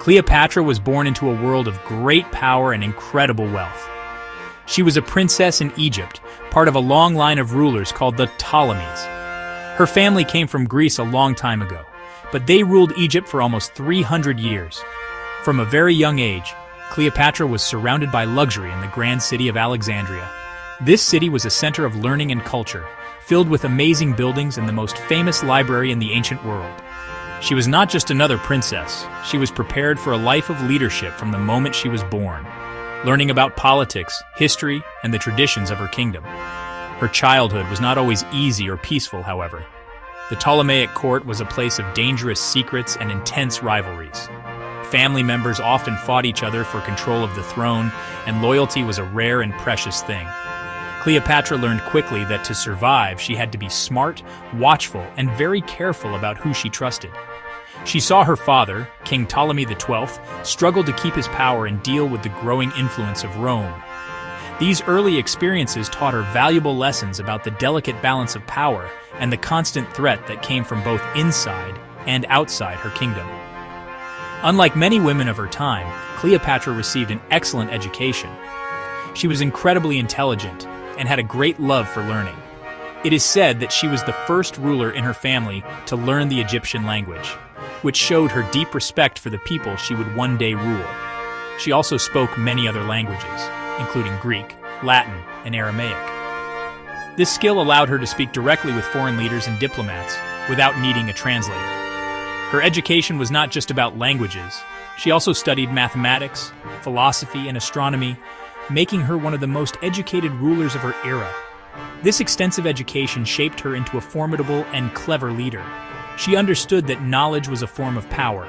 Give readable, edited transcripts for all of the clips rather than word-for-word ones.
Cleopatra was born into a world of great power and incredible wealth. She was a princess in Egypt, part of a long line of rulers called the Ptolemies. Her family came from Greece a long time ago, but they ruled Egypt for almost 300 years. From a very young age, Cleopatra was surrounded by luxury in the grand city of Alexandria. This city was a center of learning and culture, filled with amazing buildings and the most famous library in the ancient world. She was not just another princess, she was prepared for a life of leadership from the moment she was born, learning about politics, history, and the traditions of her kingdom. Her childhood was not always easy or peaceful, however. The Ptolemaic court was a place of dangerous secrets and intense rivalries. Family members often fought each other for control of the throne, and loyalty was a rare and precious thing. Cleopatra learned quickly that to survive, she had to be smart, watchful, and very careful about who she trusted. She saw her father, King Ptolemy XII, struggle to keep his power and deal with the growing influence of Rome. These early experiences taught her valuable lessons about the delicate balance of power and the constant threat that came from both inside and outside her kingdom. Unlike many women of her time, Cleopatra received an excellent education. She was incredibly intelligent and had a great love for learning. It is said that she was the first ruler in her family to learn the Egyptian language, which showed her deep respect for the people she would one day rule. She also spoke many other languages, including Greek, Latin, and Aramaic. This skill allowed her to speak directly with foreign leaders and diplomats without needing a translator. Her education was not just about languages. She also studied mathematics, philosophy, and astronomy, making her one of the most educated rulers of her era. This extensive education shaped her into a formidable and clever leader. She understood that knowledge was a form of power.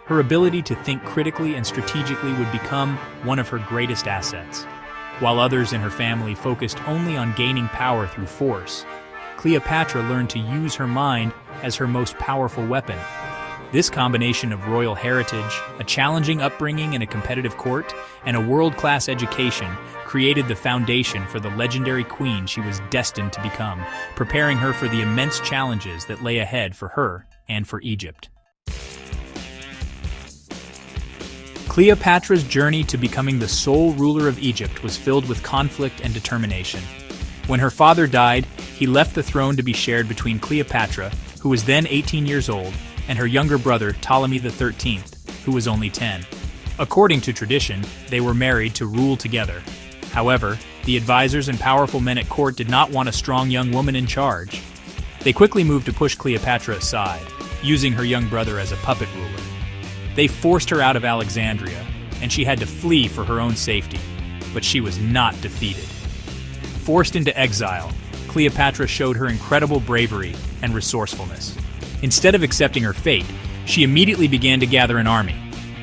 Her ability to think critically and strategically would become one of her greatest assets. While others in her family focused only on gaining power through force, Cleopatra learned to use her mind as her most powerful weapon. This combination of royal heritage, a challenging upbringing in a competitive court, and a world-class education created the foundation for the legendary queen she was destined to become, preparing her for the immense challenges that lay ahead for her and for Egypt. Cleopatra's journey to becoming the sole ruler of Egypt was filled with conflict and determination. When her father died, he left the throne to be shared between Cleopatra, who was then 18 years old, and her younger brother Ptolemy XIII, who was only 10. According to tradition, they were married to rule together. However, the advisors and powerful men at court did not want a strong young woman in charge. They quickly moved to push Cleopatra aside, using her young brother as a puppet ruler. They forced her out of Alexandria, and she had to flee for her own safety. But she was not defeated. Forced into exile, Cleopatra showed her incredible bravery and resourcefulness. Instead of accepting her fate, she immediately began to gather an army.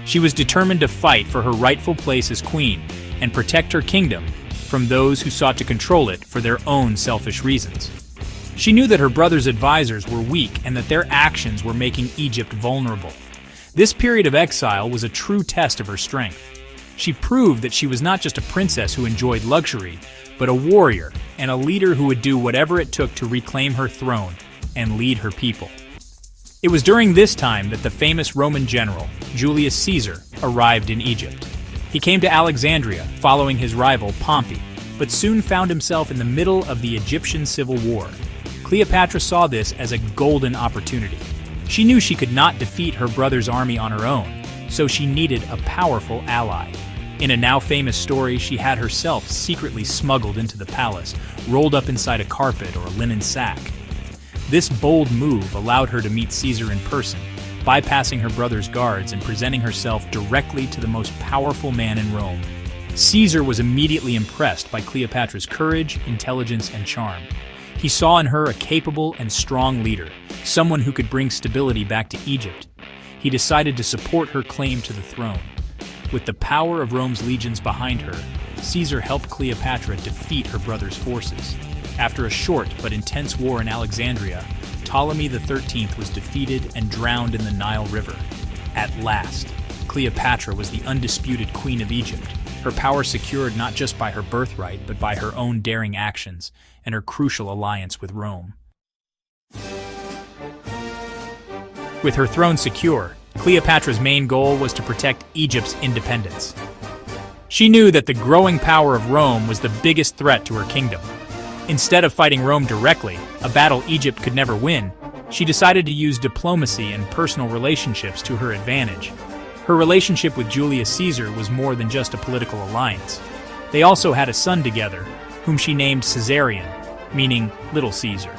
She was determined to fight for her rightful place as queen and protect her kingdom from those who sought to control it for their own selfish reasons. She knew that her brother's advisors were weak and that their actions were making Egypt vulnerable. This period of exile was a true test of her strength. She proved that she was not just a princess who enjoyed luxury, but a warrior and a leader who would do whatever it took to reclaim her throne and lead her people. It was during this time that the famous Roman general, Julius Caesar, arrived in Egypt. He came to Alexandria following his rival Pompey, but soon found himself in the middle of the Egyptian civil war. Cleopatra saw this as a golden opportunity. She knew she could not defeat her brother's army on her own, so she needed a powerful ally. In a now famous story, she had herself secretly smuggled into the palace, rolled up inside a carpet or a linen sack. This bold move allowed her to meet Caesar in person, bypassing her brother's guards and presenting herself directly to the most powerful man in Rome. Caesar was immediately impressed by Cleopatra's courage, intelligence, and charm. He saw in her a capable and strong leader, someone who could bring stability back to Egypt. He decided to support her claim to the throne. With the power of Rome's legions behind her, Caesar helped Cleopatra defeat her brother's forces. After a short but intense war in Alexandria, Ptolemy XIII was defeated and drowned in the Nile River. At last, Cleopatra was the undisputed queen of Egypt, her power secured not just by her birthright but by her own daring actions and her crucial alliance with Rome. With her throne secure, Cleopatra's main goal was to protect Egypt's independence. She knew that the growing power of Rome was the biggest threat to her kingdom. Instead of fighting Rome directly, a battle Egypt could never win, she decided to use diplomacy and personal relationships to her advantage. Her relationship with Julius Caesar was more than just a political alliance. They also had a son together, whom she named Caesarion, meaning Little Caesar.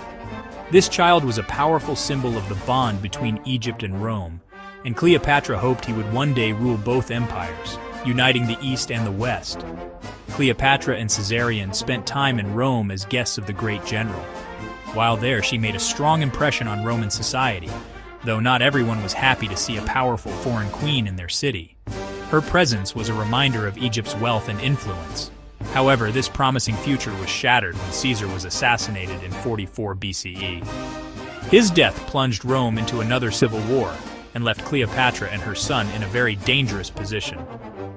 This child was a powerful symbol of the bond between Egypt and Rome, and Cleopatra hoped he would one day rule both empires, uniting the East and the West. Cleopatra and Caesarion spent time in Rome as guests of the great general. While there, she made a strong impression on Roman society, though not everyone was happy to see a powerful foreign queen in their city. Her presence was a reminder of Egypt's wealth and influence. However, this promising future was shattered when Caesar was assassinated in 44 BCE. His death plunged Rome into another civil war and left Cleopatra and her son in a very dangerous position.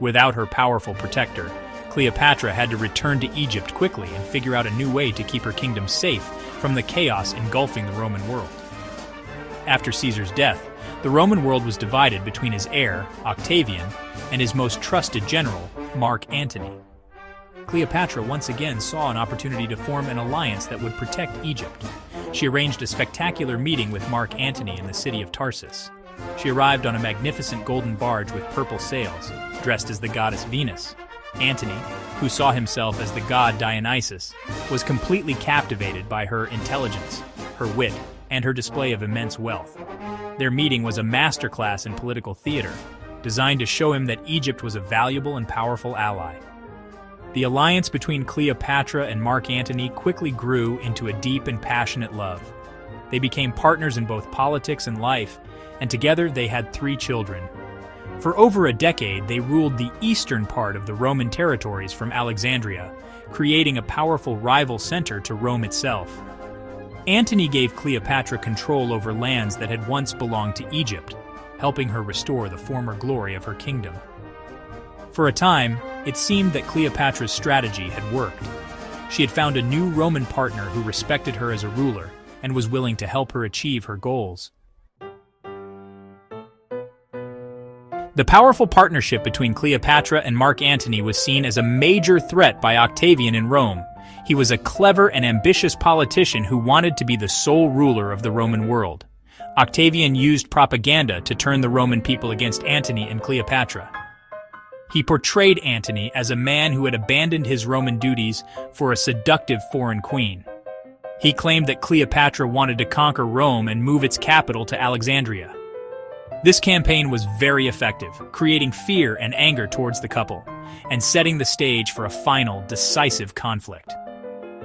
Without her powerful protector, Cleopatra had to return to Egypt quickly and figure out a new way to keep her kingdom safe from the chaos engulfing the Roman world. After Caesar's death, the Roman world was divided between his heir, Octavian, and his most trusted general, Mark Antony. Cleopatra once again saw an opportunity to form an alliance that would protect Egypt. She arranged a spectacular meeting with Mark Antony in the city of Tarsus. She arrived on a magnificent golden barge with purple sails, dressed as the goddess Venus. Antony, who saw himself as the god Dionysus, was completely captivated by her intelligence, her wit, and her display of immense wealth. Their meeting was a masterclass in political theater, designed to show him that Egypt was a valuable and powerful ally. The alliance between Cleopatra and Mark Antony quickly grew into a deep and passionate love. They became partners in both politics and life, and together they had 3 children. For over a decade, they ruled the eastern part of the Roman territories from Alexandria, creating a powerful rival center to Rome itself. Antony gave Cleopatra control over lands that had once belonged to Egypt, helping her restore the former glory of her kingdom. For a time, it seemed that Cleopatra's strategy had worked. She had found a new Roman partner who respected her as a ruler and was willing to help her achieve her goals. The powerful partnership between Cleopatra and Mark Antony was seen as a major threat by Octavian in Rome. He was a clever and ambitious politician who wanted to be the sole ruler of the Roman world. Octavian used propaganda to turn the Roman people against Antony and Cleopatra. He portrayed Antony as a man who had abandoned his Roman duties for a seductive foreign queen. He claimed that Cleopatra wanted to conquer Rome and move its capital to Alexandria. This campaign was very effective, creating fear and anger towards the couple, and setting the stage for a final, decisive conflict.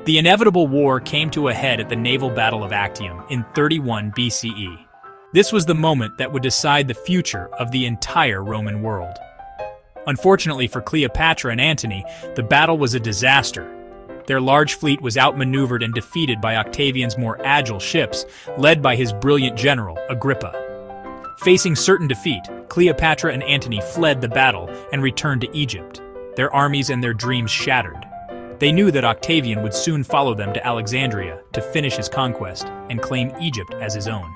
The inevitable war came to a head at the naval battle of Actium in 31 BCE. This was the moment that would decide the future of the entire Roman world. Unfortunately for Cleopatra and Antony, the battle was a disaster. Their large fleet was outmaneuvered and defeated by Octavian's more agile ships, led by his brilliant general, Agrippa. Facing certain defeat, Cleopatra and Antony fled the battle and returned to Egypt, their armies and their dreams shattered. They knew that Octavian would soon follow them to Alexandria to finish his conquest and claim Egypt as his own.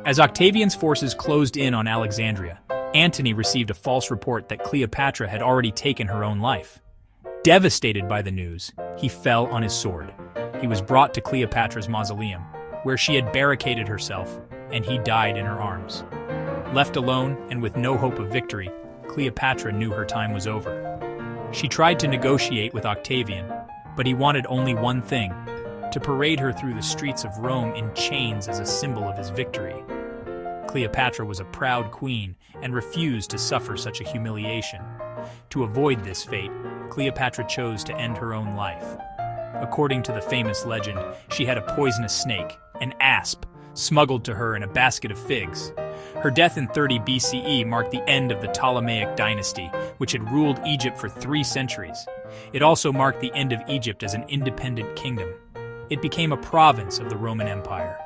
As Octavian's forces closed in on Alexandria, Antony received a false report that Cleopatra had already taken her own life. Devastated by the news, he fell on his sword. He was brought to Cleopatra's mausoleum, where she had barricaded herself, and he died in her arms. Left alone and with no hope of victory, Cleopatra knew her time was over. She tried to negotiate with Octavian, but he wanted only one thing: to parade her through the streets of Rome in chains as a symbol of his victory. Cleopatra was a proud queen and refused to suffer such a humiliation. To avoid this fate, Cleopatra chose to end her own life. According to the famous legend, she had a poisonous snake, an asp, smuggled to her in a basket of figs. Her death in 30 BCE marked the end of the Ptolemaic dynasty, which had ruled Egypt for 3 centuries. It also marked the end of Egypt as an independent kingdom. It became a province of the Roman Empire.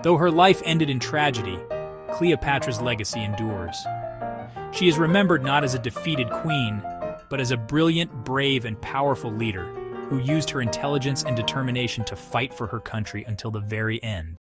Though her life ended in tragedy, Cleopatra's legacy endures. She is remembered not as a defeated queen, but as a brilliant, brave, and powerful leader who used her intelligence and determination to fight for her country until the very end.